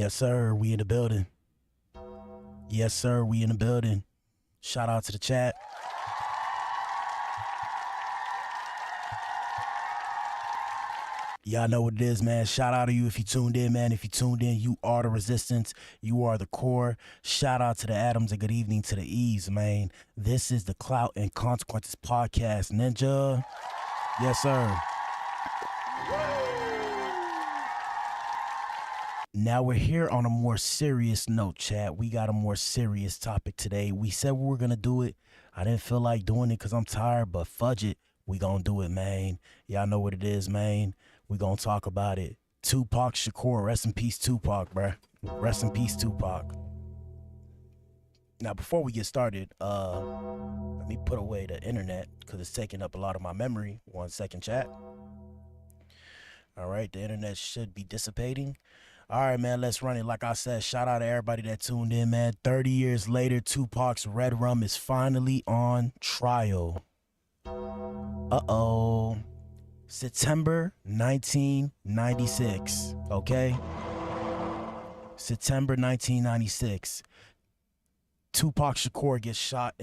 Yes, sir. We in the building. Yes, sir. We in the building. Shout out to the chat. Y'all know what it is, man. Shout out to you if you tuned in, man. If you tuned in, you are the resistance. You are the core. Shout out to the Atoms and good evening to the E's, man. This is the Clout and Consequences Podcast, Ninja. Yes, sir. Now we're here on a more serious note, chat. We got a more serious topic today. We said we were going to do it. I didn't feel like doing it because I'm tired, but fudge it. We going to do it, man. Y'all know what it is, man. We going to talk about it. Tupac Shakur. Rest in peace, Tupac, bruh. Rest in peace, Tupac. Now, before we get started, let me put away the internet because it's taking up a lot of my memory. 1 second, chat. All right, the internet should be dissipating. All right, man, let's run it. Like I said, shout out to everybody that tuned in, man. 30 years later, Tupac's Red Rum is finally on trial. Uh-oh. September 1996, okay? September 1996. Tupac Shakur gets shot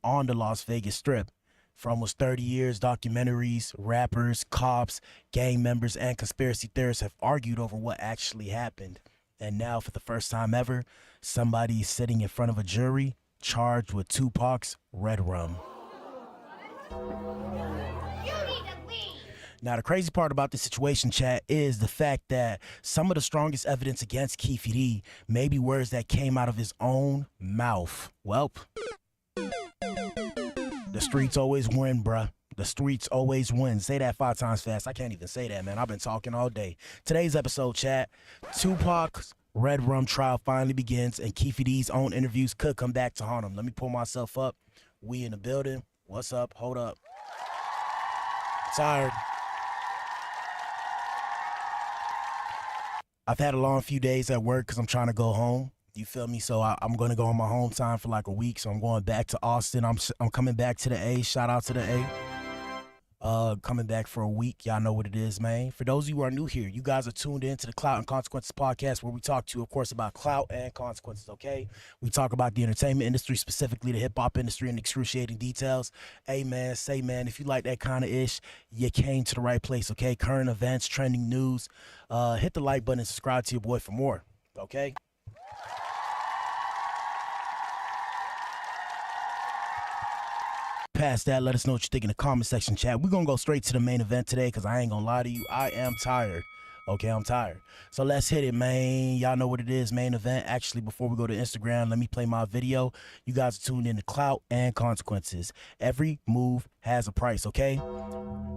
on the Las Vegas Strip. For almost 30 years, documentaries, rappers, cops, gang members, and conspiracy theorists have argued over what actually happened. And now, for the first time ever, somebody is sitting in front of a jury charged with Tupac's Red Rum. Now, the crazy part about this situation, chat, is the fact that some of the strongest evidence against Keffe D may be words that came out of his own mouth. Welp. The streets always win, bruh. The streets always win. Say that 5 times fast. I can't even say that, man. I've been talking all day. Today's episode, chat, Tupac's Red Rum trial finally begins, and Keffe D's own interviews could come back to haunt him. Let me pull myself up. We in the building. What's up? Hold up. Tired. I've had a long few days at work because I'm trying to go home. You feel me? So I'm going to go on my home time for like a week. So I'm going back to Austin. I'm coming back to the A. Shout out to the A. Coming back for a week. Y'all know what it is, man. For those of you who are new here, you guys are tuned in to the Clout and Consequences Podcast, where we talk to you, of course, about clout and consequences, okay? We talk about the entertainment industry, specifically the hip-hop industry, and excruciating details. Hey, man, say, man, if you like that kind of ish, you came to the right place, okay? Current events, trending news. Hit the like button and subscribe to your boy for more, okay? Past that, let us know what you think in the comment section, chat. We're going to go straight to the main event today because I ain't going to lie to you. I am tired. Okay, I'm tired. So let's hit it, man. Y'all know what it is, main event. Actually, before we go to Instagram, let me play my video. You guys are tuned in to Clout and Consequences. Every move has a price, okay?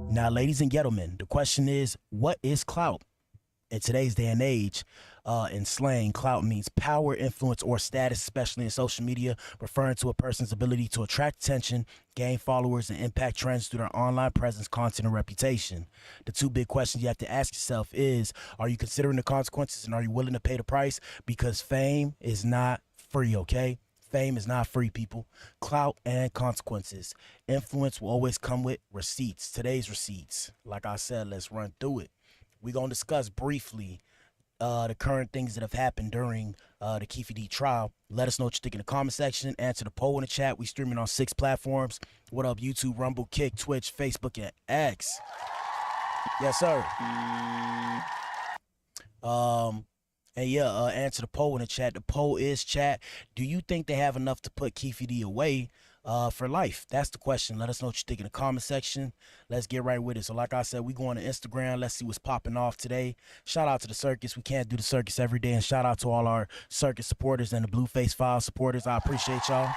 Now, ladies and gentlemen, the question is, what is clout? In today's day and age, in slang, clout means power, influence, or status, especially in social media, referring to a person's ability to attract attention, gain followers, and impact trends through their online presence, content, and reputation. The 2 big questions you have to ask yourself is, are you considering the consequences and are you willing to pay the price? Because fame is not free, okay? Fame is not free, people. Clout and consequences. Influence will always come with receipts. Today's receipts. Like I said, let's run through it. We're going to discuss briefly the current things that have happened during the Keffe D trial. Let us know what you think in the comment section. Answer the poll in the chat. We streaming on 6 platforms. What up, YouTube, Rumble, Kick, Twitch, Facebook, and X. Yes, sir. And yeah, answer the poll in the chat. The poll is, chat, do you think they have enough to put Keffe D away for life? That's the question. Let us know what you think in the comment section. Let's get right with it. So like I said, we going to Instagram. Let's see what's popping off today. Shout out to the circus. We can't do the circus every day. And shout out to all our circus supporters and the Blueface File supporters. I appreciate y'all.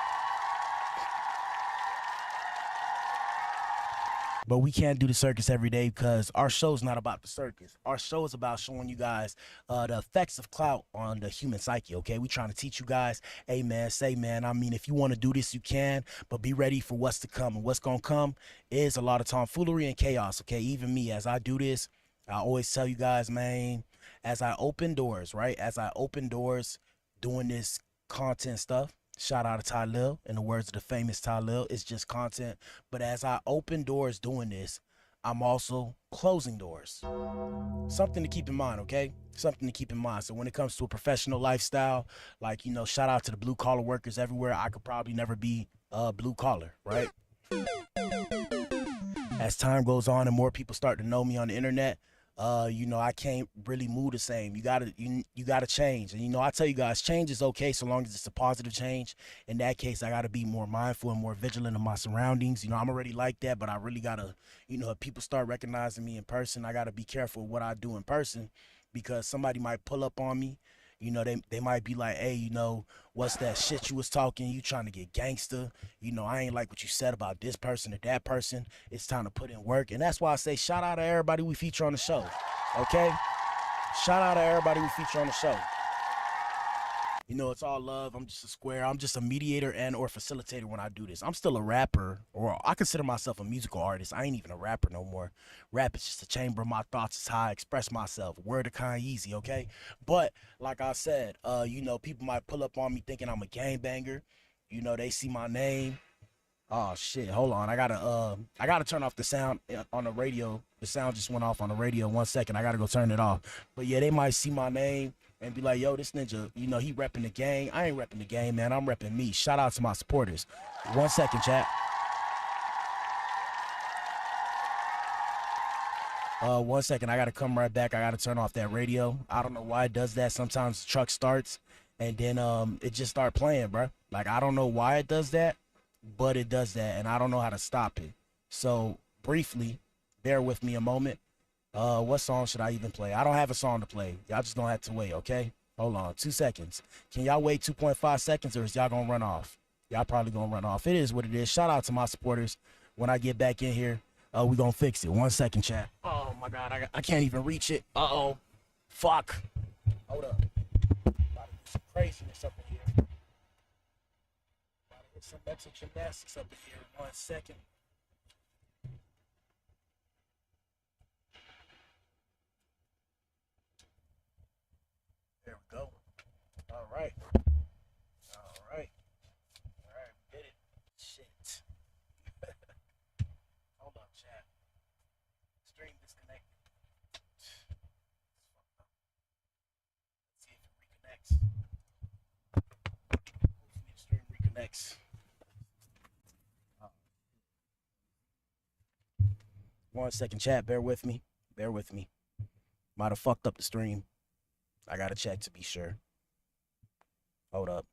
But we can't do the circus every day because our show's not about the circus. Our show is about showing you guys the effects of clout on the human psyche, okay? We trying to teach you guys, hey, man, say, man, I mean, if you want to do this, you can, but be ready for what's to come. And what's going to come is a lot of tomfoolery and chaos, okay? Even me, as I do this, I always tell you guys, man, as I open doors, right? As I open doors doing this content stuff, shout out to Ty Lil. In the words of the famous Ty Lil, it's just content. But as I open doors doing this, I'm also closing doors. Something to keep in mind, okay? Something to keep in mind. So when it comes to a professional lifestyle, like, shout out to the blue collar workers everywhere. I could probably never be blue collar, right? As time goes on and more people start to know me on the internet, I can't really move the same. You gotta change. And I tell you guys, change is okay so long as it's a positive change. In that case, I gotta be more mindful and more vigilant of my surroundings. I'm already like that, but I really gotta, if people start recognizing me in person, I gotta be careful of what I do in person, because somebody might pull up on me. They might be like, hey, what's that shit you was talking? You trying to get gangster? I ain't like what you said about this person or that person. It's time to put in work. And that's why I say shout out to everybody we feature on the show. Okay? Shout out to everybody we feature on the show. It's all love. I'm just a square. I'm just a mediator and or facilitator when I do this. I'm still a rapper, or I consider myself a musical artist. I ain't even a rapper no more. Rap is just a chamber of my thoughts. It's how I express myself. Word of Kanye, okay? But like I said, people might pull up on me thinking I'm a gangbanger. They see my name. Oh shit, hold on. I gotta turn off the sound on the radio. The sound just went off on the radio. 1 second, I gotta go turn it off. But yeah, they might see my name and be like, yo, this ninja, he repping the gang. I ain't repping the gang, man. I'm repping me. Shout out to my supporters. 1 second, chat. 1 second, I gotta come right back. I gotta turn off that radio. I don't know why it does that. Sometimes the truck starts and then it just start playing, bro. Like, I don't know why it does that, but it does that, and I don't know how to stop it. So briefly, bear with me a moment. What song should I even play? I don't have a song to play. Y'all just gonna have to wait, okay? Hold on, 2 seconds. Can y'all wait 2.5 seconds, or is y'all gonna run off? Y'all probably gonna run off. It is what it is. Shout out to my supporters. When I get back in here, we gonna fix it. 1 second, chat. Oh my God, I can't even reach it. Uh-oh. Fuck. Hold up. About to do some craziness up in here. About to get some mental gymnastics up in here. 1 second. There we go. All right. All right. All right, we did it. Shit. Hold up, chat. Stream disconnected. Let's see if it reconnects. Hopefully the stream reconnects. 1 second, chat. Bear with me. Bear with me. Might have fucked up the stream. I gotta check to be sure. Hold up.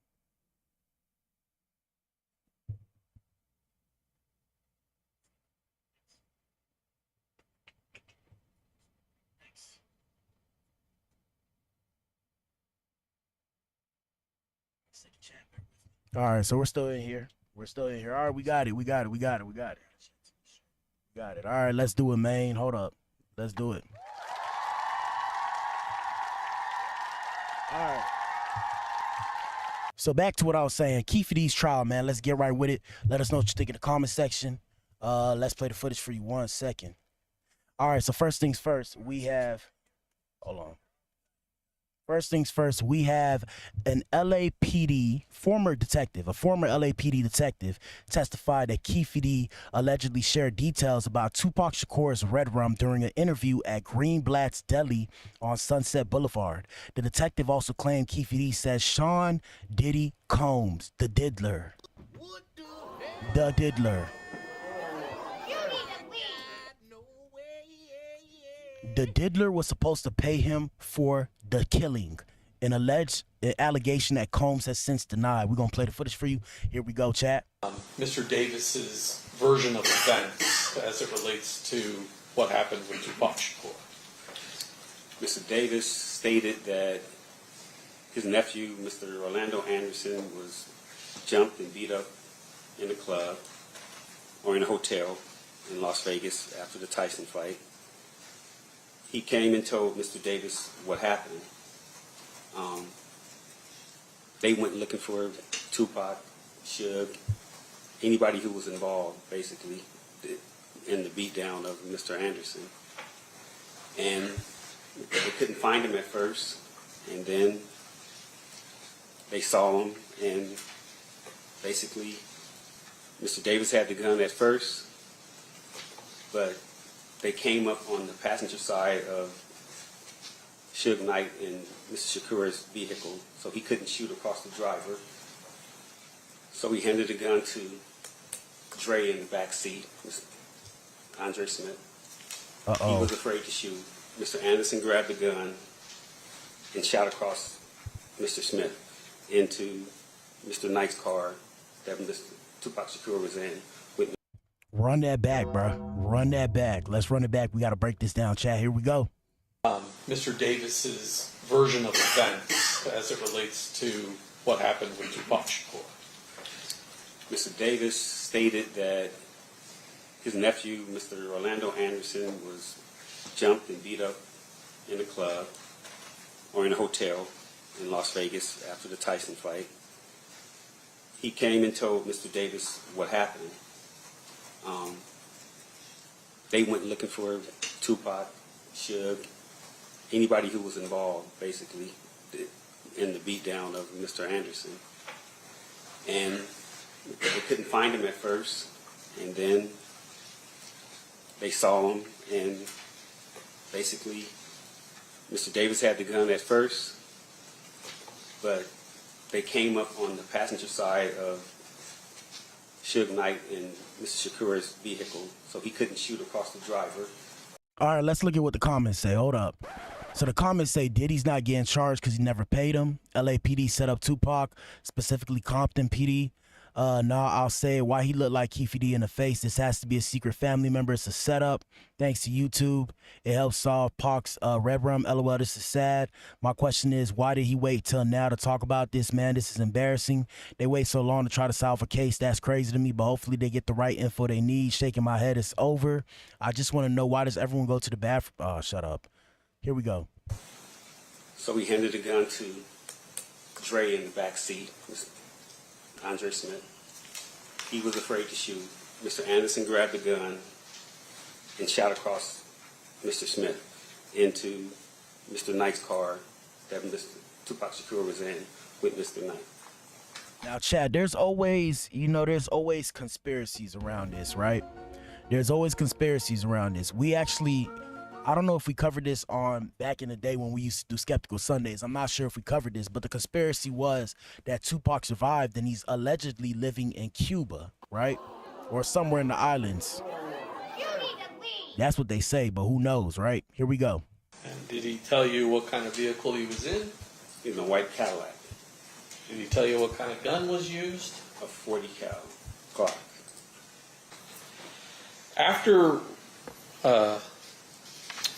All right, so we're still in here. We're still in here. All right, we got it. We got it. We got it. We got it. We got it. All right, let's do it, man. Hold up. Let's do it. All right. So back to what I was saying. Keffe D's trial, man. Let's get right with it. Let us know what you think in the comment section. Let's play the footage for you. 1 second. All right, so first things first, we have, hold on. First things first, we have an LAPD former detective, a former LAPD detective testified that Keffe D allegedly shared details about Tupac Shakur's red rum during an interview at Greenblatt's Deli on Sunset Boulevard. The detective also claimed Keffe D says Sean Diddy Combs, the diddler, the diddler was supposed to pay him for the killing, an alleged allegation that Combs has since denied. We're going to play the footage for you. Here we go, chat. Mr. Davis's version of events as it relates to what happened with Tupac Shakur. Mr. Davis stated that his nephew, Mr. Orlando Anderson, was jumped and beat up in a club or in a hotel in Las Vegas after the Tyson fight. He came and told Mr. Davis what happened. They went looking for Tupac, Suge, anybody who was involved, basically, in the beatdown of Mr. Anderson. And they couldn't find him at first, and then they saw him, and basically, Mr. Davis had the gun at first, but they came up on the passenger side of Suge Knight and Mr. Shakur's vehicle, so he couldn't shoot across the driver. So he handed the gun to Dre in the back seat, Andre Smith. Uh-oh. He was afraid to shoot. Mr. Anderson grabbed the gun and shot across Mr. Smith into Mr. Knight's car that Mr. Tupac Shakur was in. Run that back, bro. Run that back. Let's run it back. We got to break this down, chat. Here we go. Mr. Davis's version of events as it relates to what happened with Tupac Shakur. Mr. Davis stated that his nephew, Mr. Orlando Anderson, was jumped and beat up in a club or in a hotel in Las Vegas after the Tyson fight. He came and told Mr. Davis what happened. They went looking for Tupac, Suge, anybody who was involved, basically, in the beatdown of Mr. Anderson. And they couldn't find him at first, and then they saw him, and basically, Mr. Davis had the gun at first, but they came up on the passenger side of Suge Knight and Mr. Shakur's vehicle, so he couldn't shoot across the driver. All right, let's look at what the comments say. Hold up. So the comments say Diddy's not getting charged because he never paid him. LAPD set up Tupac, specifically Compton PD. I'll say why he looked like Keffe D in the face. This has to be a secret family member. It's a setup. Thanks to YouTube. It helps solve Pac's Red Rum. LOL, this is sad. My question is, why did he wait till now to talk about this, man? This is embarrassing. They wait so long to try to solve a case. That's crazy to me, but hopefully they get the right info they need. Shaking my head, it's over. I just want to know, why does everyone go to the bathroom? Oh, shut up. Here we go. So he handed the gun to Dre in the back seat, Andre Smith. He was afraid to shoot. Mr. Anderson grabbed the gun and shot across Mr. Smith into Mr. Knight's car that Mr. Tupac Shakur was in with Mr. Knight. Now, Chad, there's always conspiracies around this, right? There's always conspiracies around this. We actually, I don't know if we covered this on back in the day when we used to do Skeptical Sundays. I'm not sure if we covered this, but the conspiracy was that Tupac survived and he's allegedly living in Cuba, right? Or somewhere in the islands. That's what they say, but who knows, right? Here we go. And did he tell you what kind of vehicle he was in? He was in a white Cadillac. Did he tell you what kind of gun was used? A 40 cal Glock. After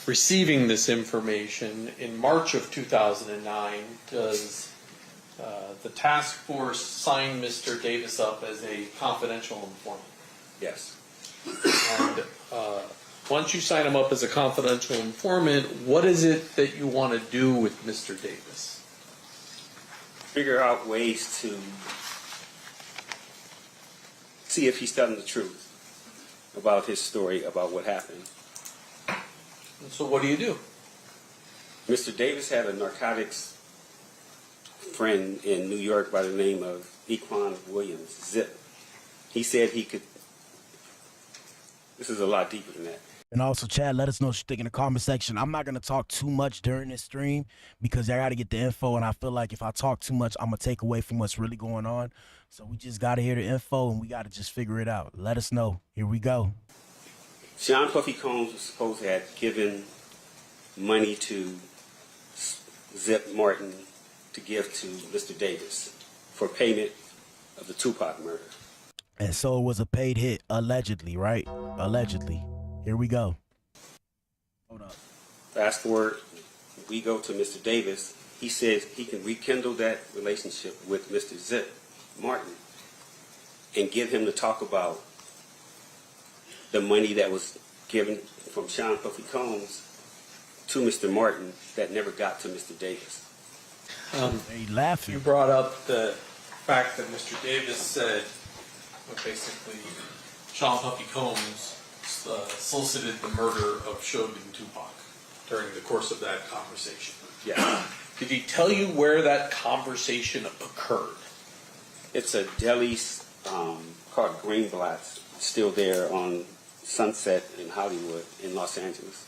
receiving this information in March of 2009, does the task force sign Mr. Davis up as a confidential informant? Yes. And once you sign him up as a confidential informant, what is it that you want to do with Mr. Davis? Figure out ways to see if he's telling the truth about his story, about what happened. And so what do you do? Mr. Davis had a narcotics friend in New York by the name of Equan Williams, Zip. He said he could. This is a lot deeper than that. And also, Chad, let us know what you think in the comment section. I'm not going to talk too much during this stream because I got to get the info, and I feel like if I talk too much, I'm going to take away from what's really going on. So we just got to hear the info, and we got to just figure it out. Let us know. Here we go. Sean Puffy Combs was supposed to have given money to Zip Martin to give to Mr. Davis for payment of the Tupac murder. And so it was a paid hit, allegedly, right? Allegedly. Here we go. Hold up. Fast forward, we go to Mr. Davis. He says he can rekindle that relationship with Mr. Zip Martin and get him to talk about the money that was given from Sean Puffy Combs to Mr. Martin that never got to Mr. Davis. They laughing. You brought up the fact that Mr. Davis said, basically, Sean Puffy Combs solicited the murder of Suge and Tupac during the course of that conversation. Yeah. Did he tell you where that conversation occurred? It's a deli called Greenblatt's, still there on Sunset in Hollywood in Los Angeles.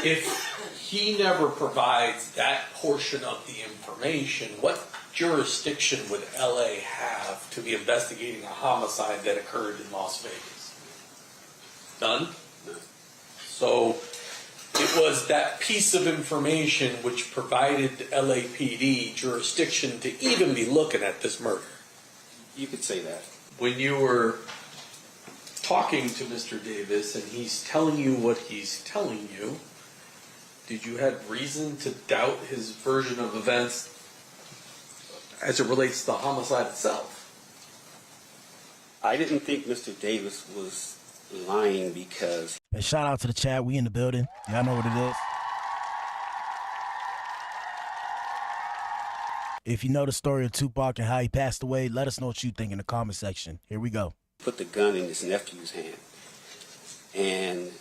If he never provides that portion of the information, what jurisdiction would LA have to be investigating a homicide that occurred in Las Vegas? None? No. So it was that piece of information which provided LAPD jurisdiction to even be looking at this murder. You could say that. When you were talking to Mr. Davis and he's telling you what he's telling you, did you have reason to doubt his version of events as it relates to the homicide itself? I didn't think Mr. Davis was lying because... And shout out to the chat. We in the building. Y'all know what it is. If you know the story of Tupac and how he passed away, let us know what you think in the comment section. Here we go. Put the gun in his nephew's hand. And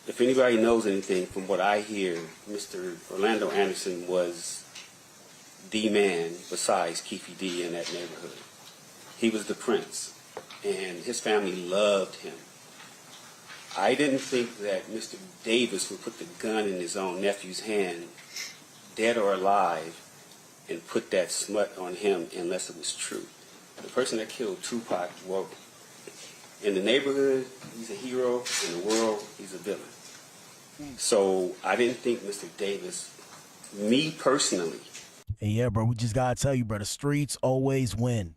if anybody knows anything, from what I hear, Mr. Orlando Anderson was the man besides Keffe D in that neighborhood. He was the prince, and his family loved him. I didn't think that Mr. Davis would put the gun in his own nephew's hand, dead or alive, and put that smut on him unless it was true. The person that killed Tupac, well, in the neighborhood, he's a hero. In the world, he's a villain. So I didn't think Mr. Davis, me personally. And yeah, bro, we just gotta tell you, bro, the streets always win.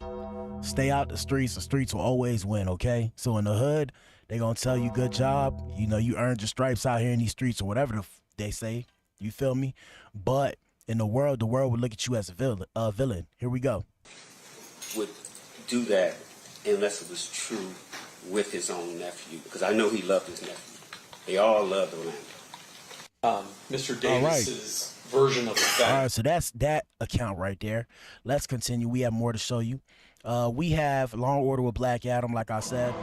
Stay out the streets will always win, okay? So in the hood, they gonna tell you good job. You know, you earned your stripes out here in these streets or whatever they say. You feel me? But in the world would look at you as a villain. Here we go. Would do that unless it was true with his own nephew, because I know he loved his nephew. They all loved Orlando. Mr. Davis's version of events. All right, so that's that account right there. Let's continue. We have more to show you. We have Law and Order with Blac Atom, like I said.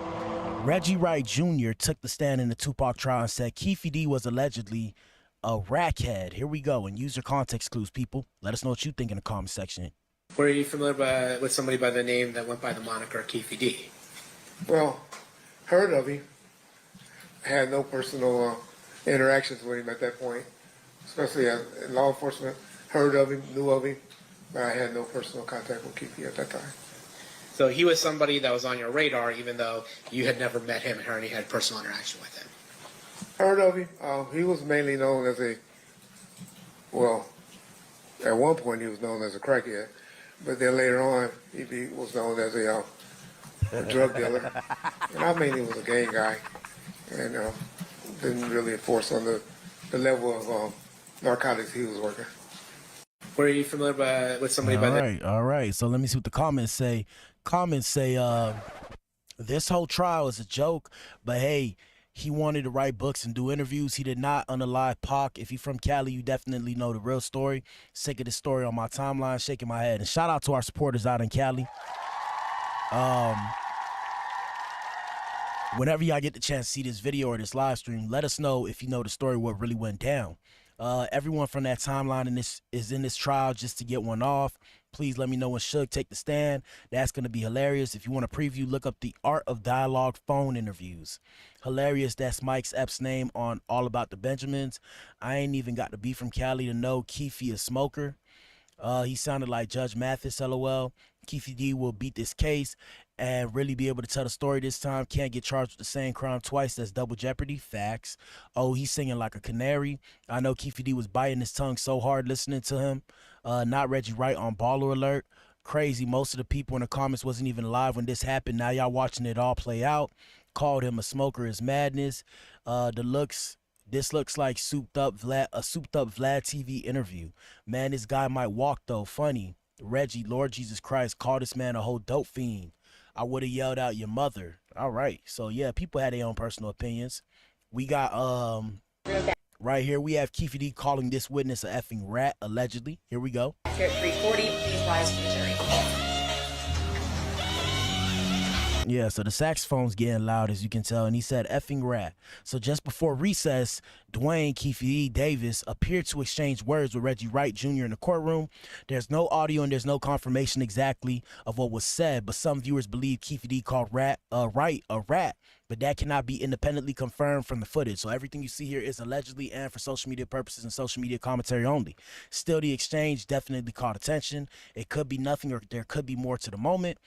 Reggie Wright Jr. took the stand in the Tupac trial and said Keffe D was allegedly a rackhead. Here we go. And use your context clues, people. Let us know what you think in the comment section. Were you familiar with somebody by the name that went by the moniker Keffe D? Well, heard of him. Had no personal interactions with him at that point, especially in law enforcement. Heard of him, knew of him, but I had no personal contact with Keffe at that time. So he was somebody that was on your radar, even though you had never met him or any had personal interaction with him. Heard of him. He was mainly known as well, at one point he was known as a crackhead, but then later on he was known as a drug dealer. And I mainly was a gang guy and didn't really enforce on the level of narcotics he was working. Were you familiar with somebody by the... All right. So let me see what the comments say. Comments say, this whole trial is a joke, but hey, he wanted to write books and do interviews. He did not unalive Pac. If you're from Cali, you definitely know the real story. Sick of this story on my timeline, shaking my head. And shout out to our supporters out in Cali. Whenever y'all get the chance to see this video or this live stream, let us know if you know the story, what really went down. Everyone from that timeline is in this trial just to get one off. Please let me know when Suge take the stand. That's going to be hilarious. If you want to preview, look up the Art of Dialogue phone interviews. Hilarious. That's Mike Epps' name on All About the Benjamins. I ain't even got to be from Cali to know Keffe a smoker. He sounded like Judge Mathis, LOL. Keffe D will beat this case and really be able to tell the story this time. Can't get charged with the same crime twice. That's double jeopardy. Facts. Oh, he's singing like a canary. I know Keffe D was biting his tongue so hard listening to him. Not Reggie Wright on Baller Alert. Crazy. Most of the people in the comments wasn't even alive when this happened. Now y'all watching it all play out. Called him a smoker is madness. This looks like a souped up Vlad TV interview. Man, this guy might walk though. Funny. Reggie, Lord Jesus Christ, called this man a whole dope fiend. I would have yelled out your mother. All right. So yeah, people had their own personal opinions. We got right here we have Keffe D calling this witness a effing rat, allegedly. Here we go. Here at 3:40, please rise for the jury. Yeah, so the saxophone's getting loud, as you can tell, and he said effing rat. So just before recess, Duane Keffe D. Davis appeared to exchange words with Reggie Wright Jr. in the courtroom. There's no audio and there's no confirmation exactly of what was said, but some viewers believe Keffe D called Wright a rat, but that cannot be independently confirmed from the footage. So everything you see here is allegedly and for social media purposes and social media commentary only. Still, the exchange definitely caught attention. It could be nothing or there could be more to the moment.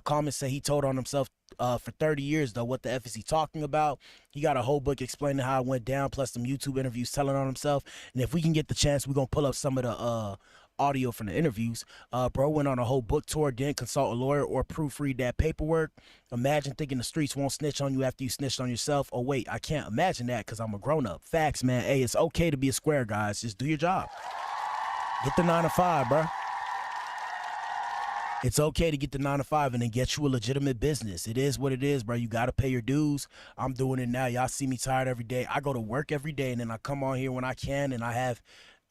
Comments say he told on himself for 30 years, though. What the F is he talking about? He got a whole book explaining how it went down, plus some YouTube interviews telling on himself. And if we can get the chance, we're going to pull up some of the audio from the interviews. Bro went on a whole book tour, didn't consult a lawyer or proofread that paperwork. Imagine thinking the streets won't snitch on you after you snitched on yourself. Oh, wait, I can't imagine that because I'm a grown-up. Facts, man. Hey, it's okay to be a square, guys. Just do your job. Get the 9 to 5, bro. It's okay to get the 9 to 5 and then get you a legitimate business. It is what it is, bro. You got to pay your dues. I'm doing it now. Y'all see me tired every day. I go to work every day, and then I come on here when I can, and I have,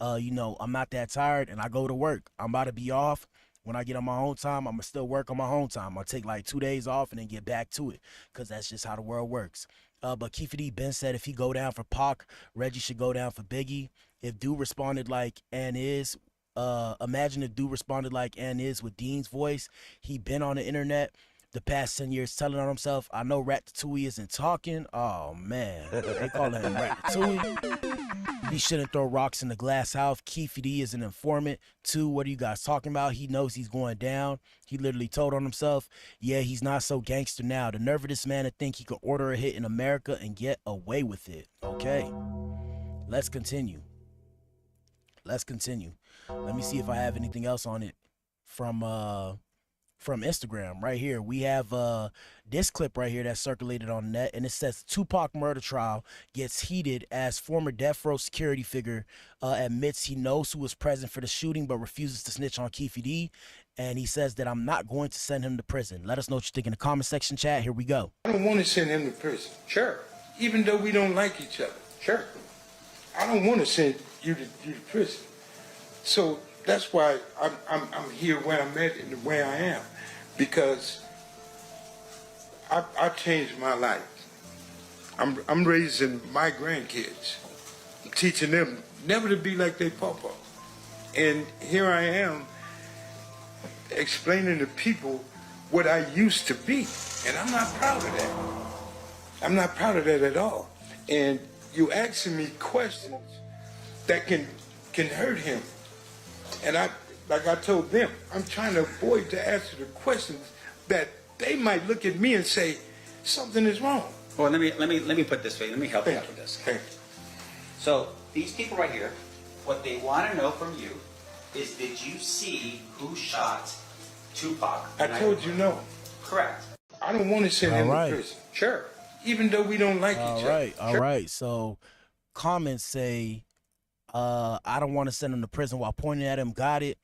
I'm not that tired, and I go to work. I'm about to be off. When I get on my own time, I'm going to still work on my own time. I'll take like 2 days off and then get back to it because that's just how the world works. But Keffe D. Ben said if he go down for Pac, Reggie should go down for Biggie. If Dude responded like and is, imagine if Dude responded like and is with Dean's voice. He been on the internet the past 10 years telling on himself. I know Ratatouille isn't talking. Oh, man. They call him Ratatouille. He shouldn't throw rocks in the glass house. Keffe D is an informant. 2, what are you guys talking about? He knows he's going down. He literally told on himself, yeah, he's not so gangster now. The nerve of this man to think he could order a hit in America and get away with it. Okay. Let's continue. Let me see if I have anything else on it from Instagram. Right here, we have this clip right here that circulated on the net, and it says Tupac murder trial gets heated as former death row security figure admits he knows who was present for the shooting but refuses to snitch on Keffe D, and he says that I'm not going to send him to prison. Let us know what you think in the comment section, chat. Here we go. I don't want to send him to prison. Sure. Even though we don't like each other. Sure. I don't want to send you to prison. So that's why I'm here where I'm at and where I am, because I changed my life. I'm raising my grandkids, teaching them never to be like their papa, and here I am explaining to people what I used to be, and I'm not proud of that. I'm not proud of that at all. And you asking me questions that can hurt him. And like I told them, I'm trying to avoid to answer the questions that they might look at me and say something is wrong. Well, let me put it this way. Let me help you out with this. Thank you. So these people right here, what they want to know from you is, did you see who shot Tupac? I told you no. Correct. I don't want to send him to prison. Sure. Even though we don't like each other. All right. So comments say, I don't want to send him to prison while pointing at him. Got it.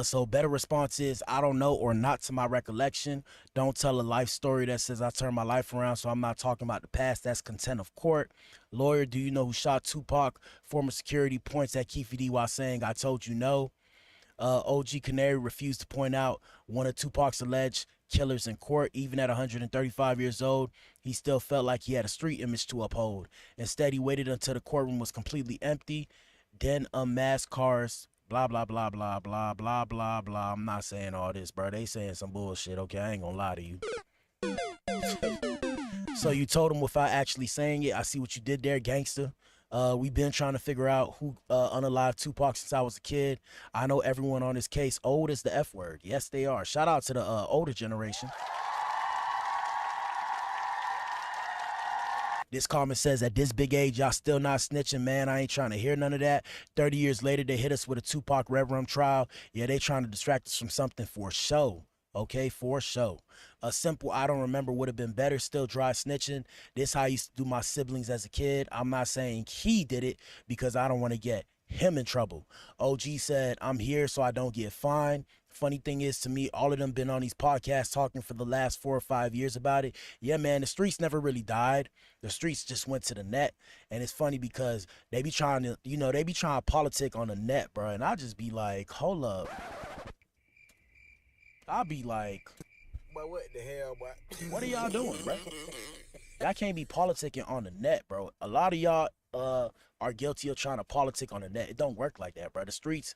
So better response is, I don't know or not to my recollection. Don't tell a life story that says I turned my life around, so I'm not talking about the past. That's contempt of court. Lawyer, do you know who shot Tupac? Former security points at Keffe D while saying, I told you no. OG Canary refused to point out one of Tupac's alleged killers in court. Even at 135 years old, he still felt like he had a street image to uphold. Instead, he waited until the courtroom was completely empty, then unmasked cars, blah, blah, blah, blah, blah, blah, blah, blah. I'm not saying all this, bro. They saying some bullshit, okay? I ain't gonna lie to you. So you told him without actually saying it. I see what you did there, gangster. We've been trying to figure out who unalived Tupac since I was a kid. I know everyone on this case old as the F word. Yes, they are. Shout out to the older generation. This comment says, at this big age, y'all still not snitching, man. I ain't trying to hear none of that. 30 years later, they hit us with a Tupac Red Rum trial. Yeah, they trying to distract us from something for show. Okay, for show. A simple I don't remember would have been better. Still dry snitching. This how I used to do my siblings as a kid. I'm not saying he did it because I don't want to get him in trouble. OG said, I'm here so I don't get fined. Funny thing is, to me, all of them been on these podcasts talking for the last 4 or 5 years about it. Yeah, man, the streets never really died. The streets just went to the net. And it's funny because they be trying to, they be trying to politic on the net, bro. And I just be like, hold up. I'll be like, but what the hell, boy? What are y'all doing, bro? Y'all can't be politicking on the net, bro. A lot of y'all, are guilty of trying to politic on the net. It don't work like that, bro. The streets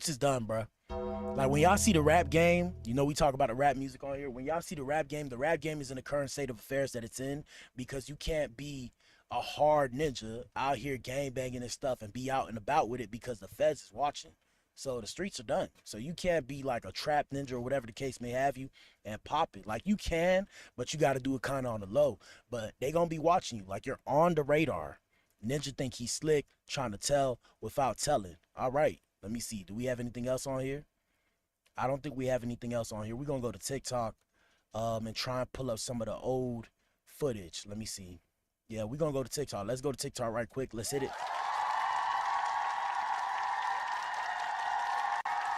is done, bro. Like when y'all see the rap game, you know we talk about the rap music on here. When y'all see the rap game is in the current state of affairs that it's in, because you can't be a hard ninja out here gang banging and stuff and be out and about with it because the feds is watching. So the streets are done. So you can't be like a trap ninja or whatever the case may have you and pop it. Like you can, but you got to do it kind of on the low. But they going to be watching you. Like you're on the radar. Ninja think he's slick, trying to tell without telling. All right, let me see. Do we have anything else on here? I don't think we have anything else on here. We're going to go to TikTok and try and pull up some of the old footage. Let me see. Yeah, we're going to go to TikTok. Let's go to TikTok right quick. Let's hit it.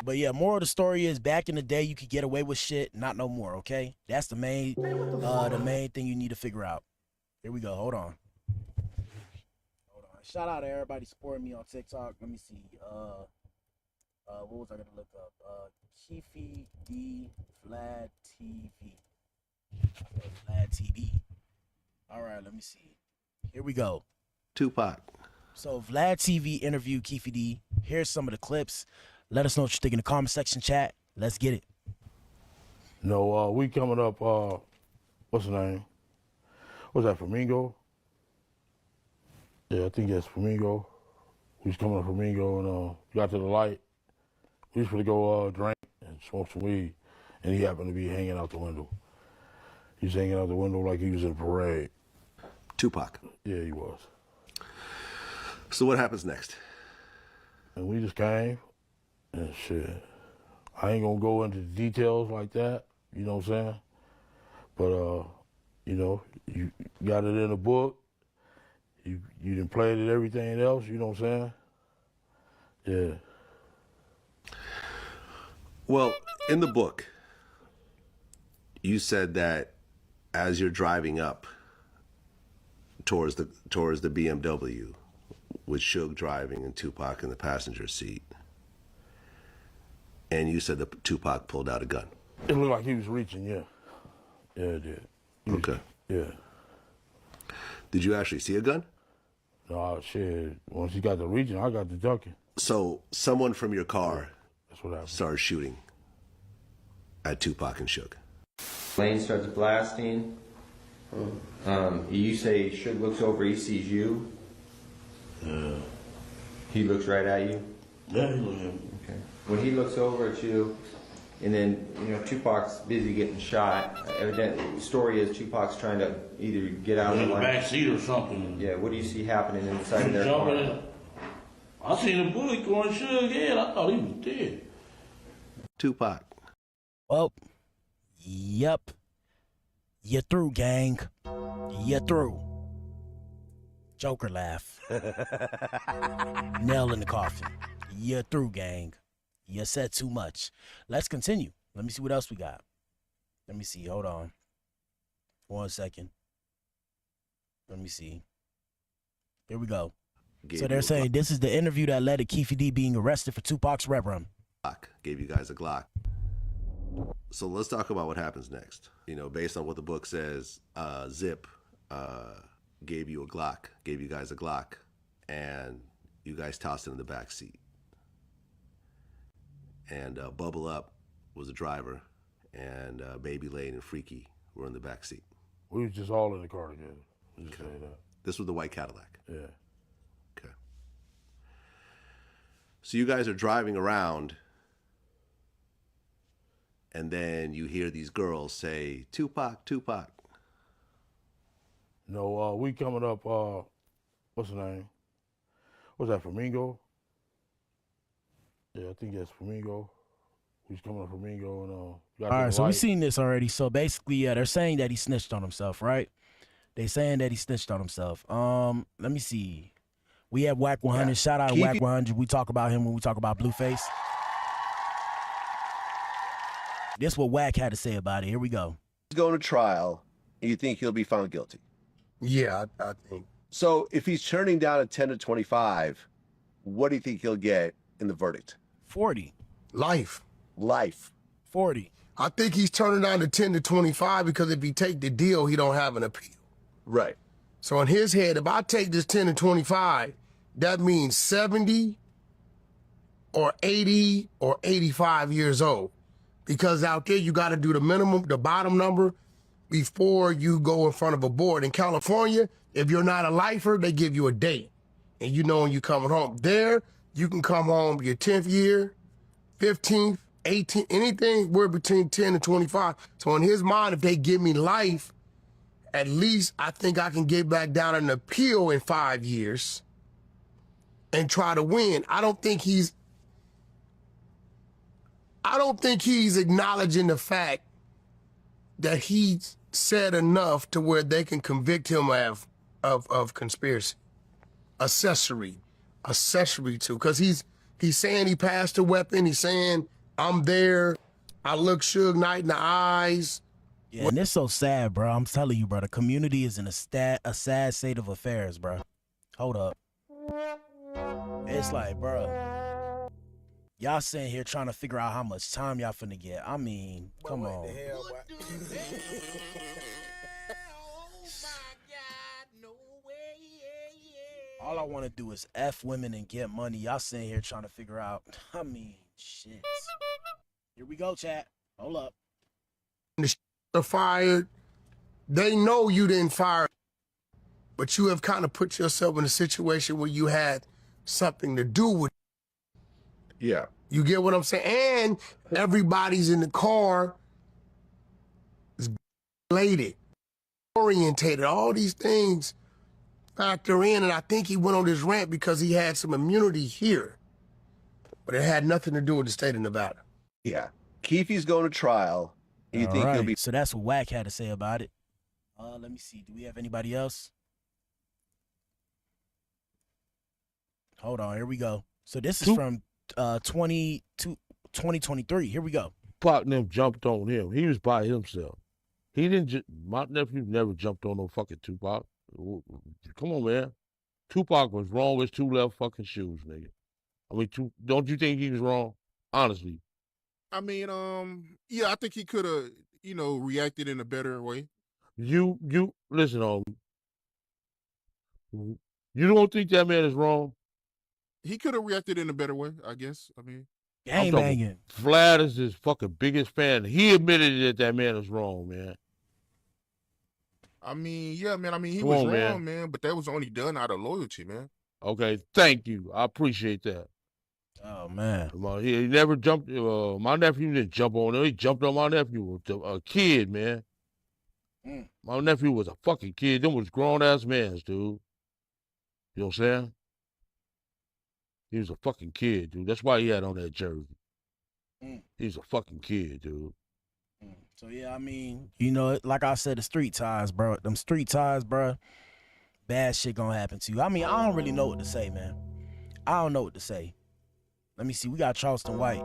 But yeah, moral of the story is back in the day you could get away with shit, not no more, okay? That's the main thing you need to figure out. Here we go. Hold on. Shout out to everybody supporting me on TikTok. Let me see. What was I gonna look up? Keffe D Vlad TV. Vlad TV. All right, let me see. Here we go. Tupac. So Vlad TV interviewed Keffe D. Here's some of the clips. Let us know what you think in the comment section, chat. Let's get it. No, we coming up. What's the name? What's that? Flamingo. Yeah, I think that's Flamingo. We was coming up Flamingo and got to the light. We was going to go drink and smoke some weed, and he happened to be hanging out the window. He was hanging out the window like he was in a parade. Tupac. Yeah, he was. So what happens next? And we just came, and shit. I ain't gonna go into the details like that, you know what I'm saying? But, you know, you got it in a book. You done played it, everything else, you know what I'm saying? Yeah. Well, in the book, you said that as you're driving up towards the BMW, with Suge driving and Tupac in the passenger seat, and you said that Tupac pulled out a gun. It looked like he was reaching, yeah. Yeah, it did. Okay. Yeah. Did you actually see a gun? No, shit. Once he got the reaching, I got the ducking. So someone from your car That's what happened. started shooting at Tupac and Suge. Lane starts blasting. You say Suge looks over, he sees you. He looks right at you. Yeah, he looked at me. Okay. When he looks over at you, and then Tupac's busy getting shot. Evidently, the story is Tupac's trying to either get out of In the the line. back seat or something. Yeah. What do you see happening inside of their Jumping car? in. I seen a bullet going Suge's head. I thought he was dead. Tupac. Well, yep. You through, gang. You through. Joker laugh. Nail in the coffin. You through, gang. You said too much. Let's continue. Let me see what else we got. Let me see. Hold on. 1 second. Let me see. Here we go. So they're saying this is the interview that led to Keffe D being arrested for Tupac's rep run. Gave you guys a Glock. So let's talk about what happens next. Based on what the book says, Zip gave you guys a Glock, and you guys tossed it in the back seat. And Bubble Up was the driver, and Baby Lane and Freaky were in the back seat. We was just all in the car together. Just say that. This was the white Cadillac. Yeah. Okay. So you guys are driving around, and then you hear these girls say, Tupac, Tupac. No, we coming up, what's the name? What's that, Flamingo? Yeah, I think that's Flamingo. We was coming up Flamingo and got to All right, the so light. we've seen this already. So basically, yeah, they're saying that he snitched on himself, right? They saying that he snitched on himself. Let me see. We have Whack 100. Shout out to Whack 100. We talk about him when we talk about Blueface. This is what Whack had to say about it. Here we go. He's going to trial, and you think he'll be found guilty? Yeah, I think. So if he's turning down a 10 to 25, what do you think he'll get in the verdict? 40. Life. 40. I think he's turning down to 10 to 25 because if he take the deal, he don't have an appeal. Right. So in his head, if I take this 10 to 25, that means 70 or 80 or 85 years old. Because out there, you got to do the minimum, the bottom number, before you go in front of a board. In California, if you're not a lifer, they give you a date. And you know when you're coming home. There, you can come home your 10th year, 15th, 18th, anything we're between 10 and 25. So in his mind, if they give me life, at least I think I can get back down and appeal in 5 years and try to win. I don't think he's acknowledging the fact that he's said enough to where they can convict him of conspiracy. Accessory to, because he's saying he passed a weapon. He's saying, I'm there. I look Suge Knight in the eyes. Yeah, and it's so sad, bro. I'm telling you, bro. The community is in a sad state of affairs, bro. Hold up. It's like, bro, y'all sitting here trying to figure out how much time y'all finna get. I mean, come on. All I want to do is F women and get money. Y'all sitting here trying to figure out. I mean, shit. Here we go, chat. Hold up. They're fired. They know you didn't fire, but you have kind of put yourself in a situation where you had something to do with it. Yeah. You get what I'm saying? And everybody's in the car is related, orientated. All these things factor in, and I think he went on this rant because he had some immunity here, but it had nothing to do with the state of Nevada. Yeah. Keffe's going to trial. You All think right. he'll be... So that's what Wack had to say about it. Let me see. Do we have anybody else? Hold on. Here we go. So this is from 2023. Here we go. Tupac and them jumped on him. He was by himself. He didn't. My nephew never jumped on no fucking Tupac. Come on, man. Tupac was wrong with 2 left fucking shoes, nigga. I mean, don't you think he was wrong? Honestly. I mean, yeah, I think he could have, reacted in a better way. You listen, homie. You don't think that man is wrong? He could have reacted in a better way, I guess. I mean, gang banging. Vlad is his fucking biggest fan. He admitted that man is wrong, man. I mean, yeah, man. I mean, he Come was on, wrong, man, but that was only done out of loyalty, man. Okay, thank you. I appreciate that. Oh, man. He never jumped. My nephew didn't jump on him. He jumped on my nephew, a kid, man. My nephew was a fucking kid. Them was grown-ass mans, dude. You know what I'm saying? He was a fucking kid, dude. That's why he had on that jersey. He's a fucking kid, dude. So, yeah, I mean, like I said, the street ties, bro. Them street ties, bro, bad shit gonna happen to you. I mean, I don't really know what to say, man. I don't know what to say. Let me see. We got Charleston White.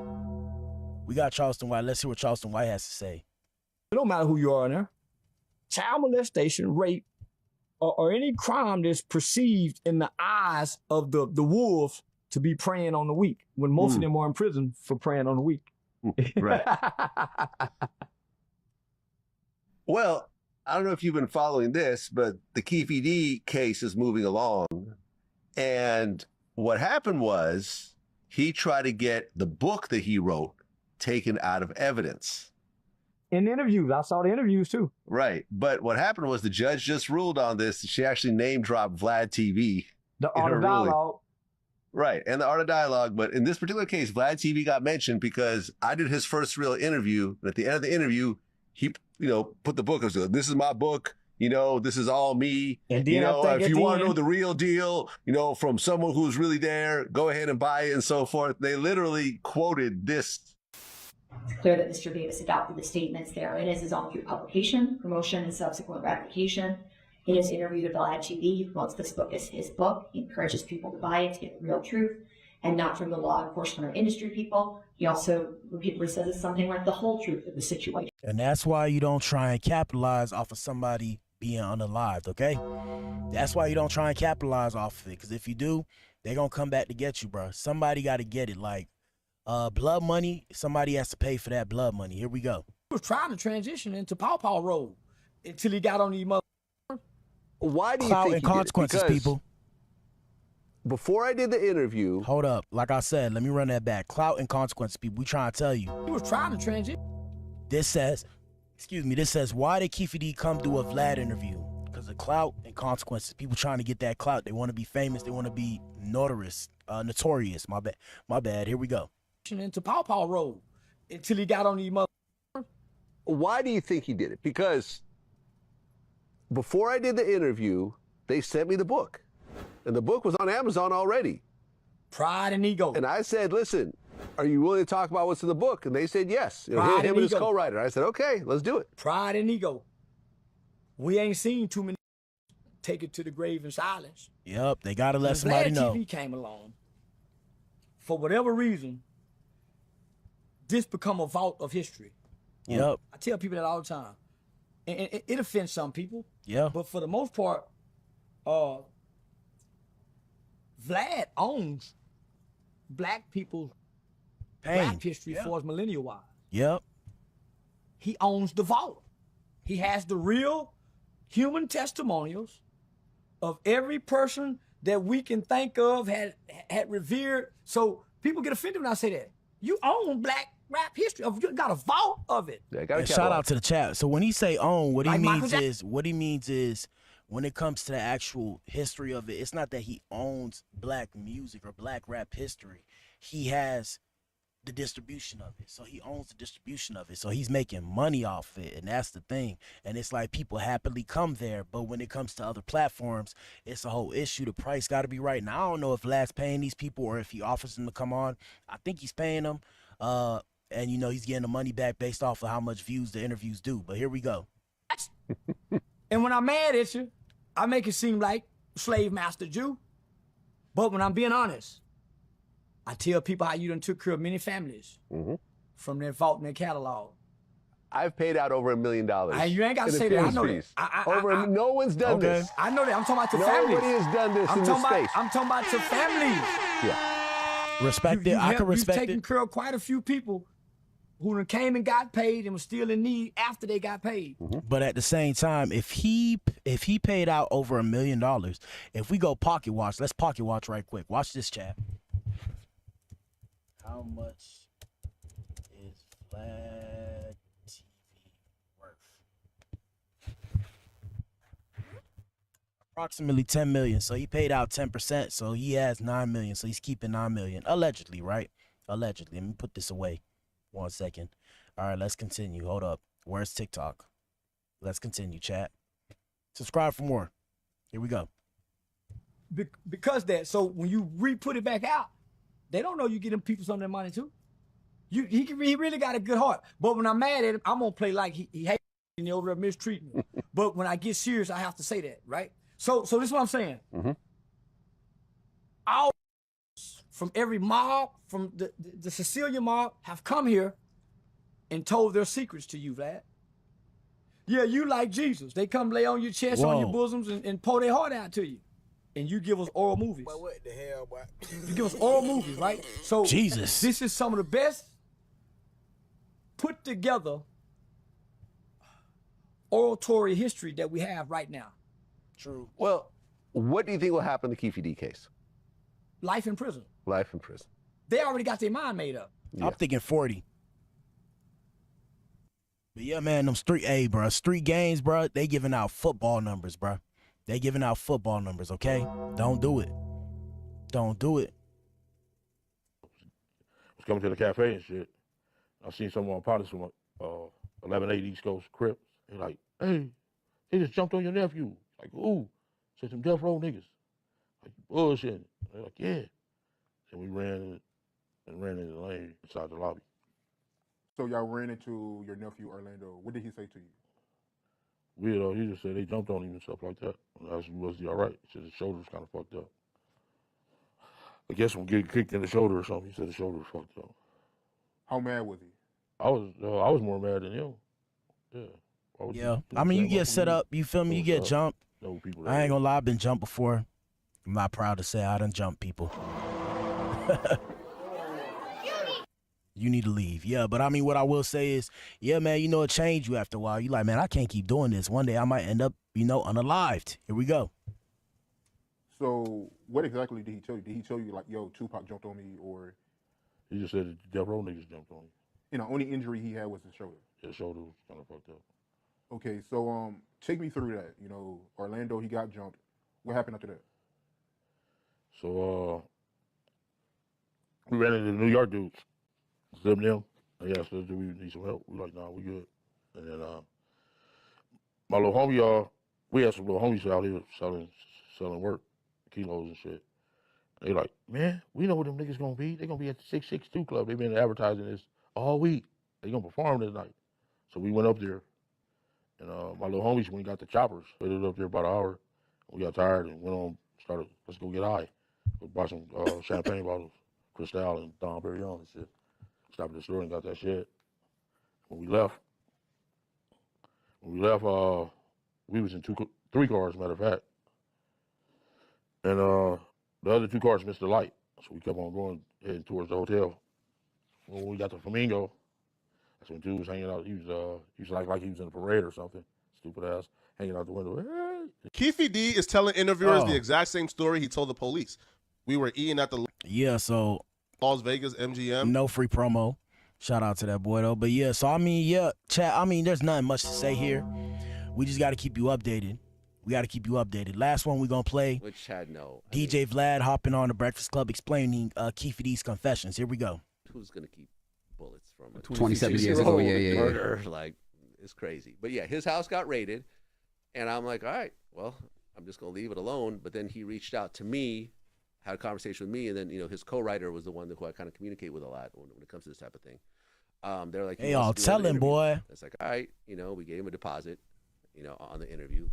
Let's hear what Charleston White has to say. It don't matter who you are now. Child molestation, rape, or any crime that's perceived in the eyes of the wolves to be preying on the weak, when most of them are in prison for preying on the weak. Right. Well, I don't know if you've been following this, but the Keffe D case is moving along. And what happened was he tried to get the book that he wrote taken out of evidence. In interviews. I saw the interviews too. Right. But what happened was the judge just ruled on this. She actually name dropped Vlad TV. The Art of Dialogue. Right. And the Art of Dialogue. But in this particular case, Vlad TV got mentioned because I did his first real interview. And at the end of the interview, he, put the book. This is my book. This is all me. And then if you want to know the real deal, from someone who's really there, go ahead and buy it and so forth. They literally quoted this. It's clear that Mr. Davis adopted the statements therein as his own through publication, promotion, and subsequent replication. In his interview with Blac Atom, he promotes this book as his book. He encourages people to buy it to get the real truth and not from the law enforcement or industry people. He also repeatedly says it's something like the whole truth of the situation. And that's why you don't try and capitalize off of somebody being unalived, okay? That's why you don't try and capitalize off of it, because if you do, they're going to come back to get you, bro. Somebody got to get it. Like, blood money, somebody has to pay for that blood money. Here we go. He was trying to transition into Paw Paw role until he got on these mother Why do you Clout think and he did it? consequences, Because people. before I did the interview, Hold up. Like I said, let me run that back. Clout and consequences, people. We trying to tell you. He was trying to transition. This says, why did Keffe D come do a Vlad interview? Because of clout and consequences. People trying to get that clout. They want to be famous. They want to be notorious. My bad. Here we go. Into Paw Road until he got on these mother. why do you think he did it? Because before I did the interview, they sent me the book. And the book was on Amazon already. Pride and ego. And I said, listen, are you willing to talk about what's in the book? And they said yes. You know, Pride him and and his ego. co-writer. I said, okay, let's do it. Pride and ego. We ain't seen too many take it to the grave in silence. Yep, they gotta let When somebody Vlad know. TV came along, for whatever reason, this become a vault of history. Yep. I tell people that all the time. And it offends some people. Yeah. But for the most part, Vlad owns black people's rap history for as millennial wise. Yep. He owns the vault. He has the real human testimonials of every person that we can think of had revered. So people get offended when I say that. You own black rap history. You got a vault of it. Yeah, And shout out to the chat. So when he say own, what he Like Michael means Jackson. is when it comes to the actual history of it, it's not that he owns black music or black rap history. He has the distribution of it. So he owns the distribution of it. So he's making money off it. And that's the thing. And it's like people happily come there. But when it comes to other platforms, it's a whole issue. The price got to be right. Now, I don't know if Vlad's paying these people or if he offers them to come on. I think he's paying them. And, you know, he's getting the money back based off of how much views the interviews do. But here we go. And when I'm mad at you, I make it seem like slave master Jew. But when I'm being honest, I tell people how you done took care of many families from their vault and their catalog. I've paid out over $1 million. And you ain't got to say that. I know that. No one's done this. I know that. I'm talking about the families. Nobody has done this I'm in talking this space. I'm talking about the families. Yeah. Respect it. I can respect You've taken it. care of quite a few people who done came and got paid and was still in need after they got paid. But at the same time, if he paid out over $1 million, if we go pocket watch, let's pocket watch right quick. Watch this, chat. How much is Blac TV worth? Approximately 10 million. So he paid out 10%. So he has 9 million. So he's keeping 9 million. Allegedly, right? Allegedly. Let me put this away. 1 second. All right, let's continue. Hold up. Where's TikTok? Let's continue, chat. Subscribe for more. Here we go. Because that, so when you re-put it back out, they don't know you get them people some of their money too. He really got a good heart. But when I'm mad at him, I'm gonna play like he hates me and he over there mistreating me. But when I get serious, I have to say that, right? So this is what I'm saying. All from every mob, from the Sicilian mob, have come here and told their secrets to you, Vlad. Yeah, you like Jesus. They come lay on your chest, on your bosoms, and pour their heart out to you. And you give us oral movies. But what the hell, boy? You give us oral movies, right? So Jesus. This is some of the best put together oratory history that we have right now. True. Well, what do you think will happen in the Keffe D case? Life in prison. Life in prison. They already got their mind made up. I'm thinking 40. But yeah, man, them street games, bro, they giving out football numbers, bro. They giving out football numbers, okay? Don't do it. Don't do it. Was coming to the cafe and shit. I seen someone partners from 1180 East Coast Crips. They're like, hey, they just jumped on your nephew. Like, ooh, said some death row niggas. Like, you bullshitting. They're like, yeah. And we ran in the lane inside the lobby. So y'all ran into your nephew Orlando. What did he say to you? Weird, he just said they jumped on him and stuff like that. I asked him, was he all right? He said his shoulder's kind of fucked up. I guess when getting kicked in the shoulder or something, he said his shoulder was fucked up. How mad was he? I was more mad than him. Yeah. Yeah. I mean, you get set up, you feel me? You get jumped. No people. I ain't gonna lie, I've been jumped before. I'm not proud to say I done jumped people. You need to leave. Yeah, but I mean, what I will say is, yeah, man, you know, it changed you after a while. You like, man, I can't keep doing this. One day I might end up, you know, unalived. Here we go. So, what exactly did he tell you? Did he tell you like, yo, Tupac jumped on me, or He just said that the Death Row niggas jumped on him. you know, only injury he had was his shoulder? His shoulder was kind of fucked up. Okay, so take me through that. You know, Orlando, he got jumped. What happened after that? So we ran into the New York dudes. Them. They asked us, do we need some help? We like, nah, we good. And then my little homie, we had some little homies out here selling work, kilos and shit. They like, man, we know what them niggas gonna be. They gonna be at the 662 Club. They been advertising this all week. They gonna perform this night. So we went up there, and my little homies, when we got the choppers, waited up there about an hour. We got tired and went on, started, let's go get high. We bought some champagne bottles, Cristal and Dom Perignon and shit. Stopped at the store and got that shit. When we left, we was in three cars, matter of fact. And the other two cars missed the light. So we kept on going, heading towards the hotel. When we got to Flamingo, that's when dude was hanging out. He was like he was in a parade or something. Stupid ass, hanging out the window. Hey. Keffe D is telling interviewers the exact same story he told the police. We were eating at the Las Vegas MGM. No free promo. Shout out to that boy though. But yeah, so I mean, yeah, chat. I mean, there's nothing much to say here. We just got to keep you updated. We got to keep you updated. Last one we're going to play. Which had no. DJ Vlad hopping on the Breakfast Club explaining Keffe D's confessions. Here we go. Who's going to keep bullets from a 27 years ago? Yeah. Murder, like, it's crazy. But yeah, his house got raided. And I'm like, all right, well, I'm just going to leave it alone. But then he reached out to me, had a conversation with me. And then, you know, his co-writer was the one who I kind of communicate with a lot when it comes to this type of thing. They're like, hey, y'all, tell him, boy. It's like, all right, you know, we gave him a deposit, you know, on the interview.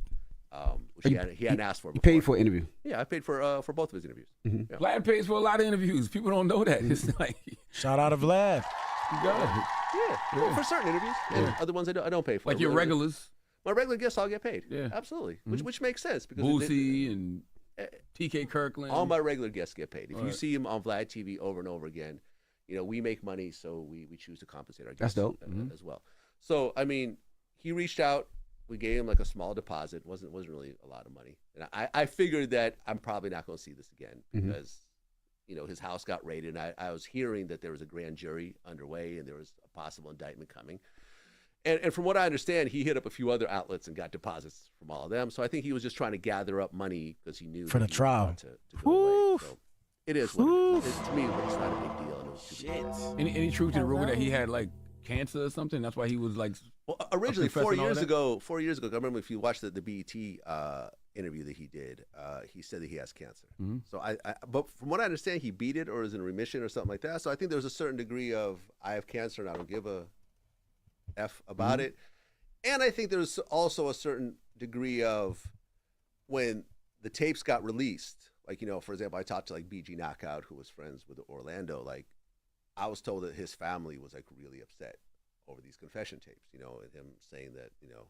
Which he hadn't asked for before. You paid for an interview. Yeah, I paid for both of his interviews. Mm-hmm. Yeah. Vlad pays for a lot of interviews. People don't know that. It's like shout out to Vlad. You got it. Yeah. Well, for certain interviews, and other ones I don't pay for. Like your regulars. My regular guests all get paid. Yeah, absolutely. Which makes sense because Boosie and TK Kirkland. All my regular guests get paid. If you see him on Vlad TV over and over again, you know we make money, so we choose to compensate our guests. That's dope. As well. So I mean, he reached out. We gave him like a small deposit. wasn't really a lot of money. And I figured that I'm probably not going to see this again because, you know, his house got raided. And I was hearing that there was a grand jury underway and there was a possible indictment coming. And from what I understand, he hit up a few other outlets and got deposits from all of them. So I think he was just trying to gather up money because he knew for the trial to go away. So it is what it is. To me, it's not a big deal. And it was too big. Any truth to the rumor that he had like cancer or something? That's why he was like. Well, originally 4 years ago, I remember if you watched the BET interview that he did, he said that he has cancer. So but from what I understand, he beat it or is in remission or something like that. So I think there was a certain degree of I have cancer and I don't give a F about it. And I think there's also a certain degree of when the tapes got released, like, you know, for example, I talked to like BG Knockout, who was friends with Orlando. Like, I was told that his family was like really upset over these confession tapes, you know, and him saying that, you know,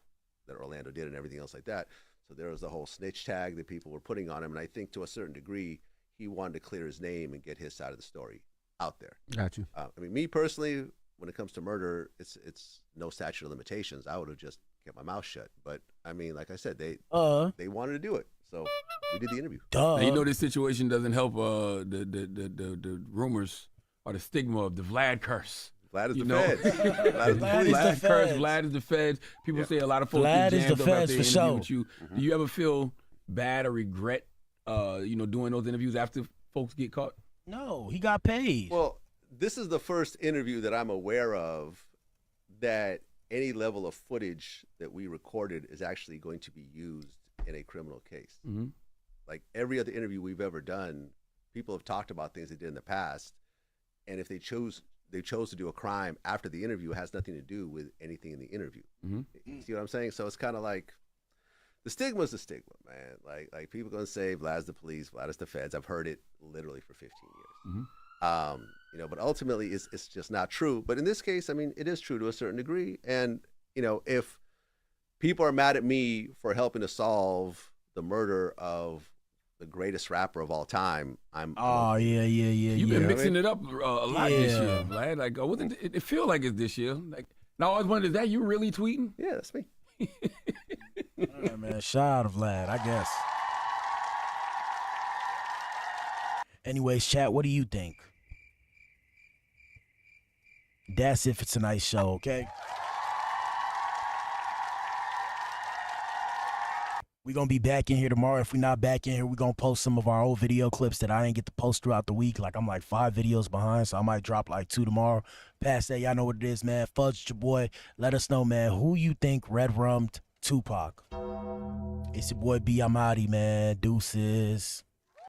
that Orlando did and everything else like that. So there was the whole snitch tag that people were putting on him. And I think to a certain degree, he wanted to clear his name and get his side of the story out there. Got you. I mean, me personally, when it comes to murder, it's no statute of limitations. I would have just kept my mouth shut. But I mean, like I said, they wanted to do it. So we did the interview. Now, you know, this situation doesn't help the rumors or the stigma of the Vlad curse. Vlad is the feds. Vlad is the curse. Vlad is the feds. People say a lot of folks Vlad get is jammed the up after feds they for interview sure. with you. Do you ever feel bad or regret, you know, doing those interviews after folks get caught? No, he got paid. Well, this is the first interview that I'm aware of that any level of footage that we recorded is actually going to be used in a criminal case. Like every other interview we've ever done, people have talked about things they did in the past, and if they chose to do a crime after the interview, it has nothing to do with anything in the interview. You see what I'm saying? So it's kind of like the stigma is the stigma, man. Like people gonna say Vlad's the police, Vlad is the feds. I've heard it literally for 15 years. You know, but ultimately it's just not true. But in this case, I mean, it is true to a certain degree. And, you know, if people are mad at me for helping to solve the murder of the greatest rapper of all time, I'm. Oh yeah. You've been mixing it up a lot this Yeah. year, Vlad. Like, I wasn't. It feel like it's this year. Like, now I always wondered, is that you really tweeting? Yeah, that's me. All right, man. Shout out to Vlad, I guess. Anyways, chat, what do you think? That's if it's a nice show, okay? We're going to be back in here tomorrow. If we're not back in here, we're going to post some of our old video clips that I didn't get to post throughout the week. Like, I'm like 5 videos behind, so I might drop like 2 tomorrow. Past that, y'all know what it is, man. Fudge your boy. Let us know, man, who you think red rummed Tupac. It's your boy B. Amadi, man. Deuces.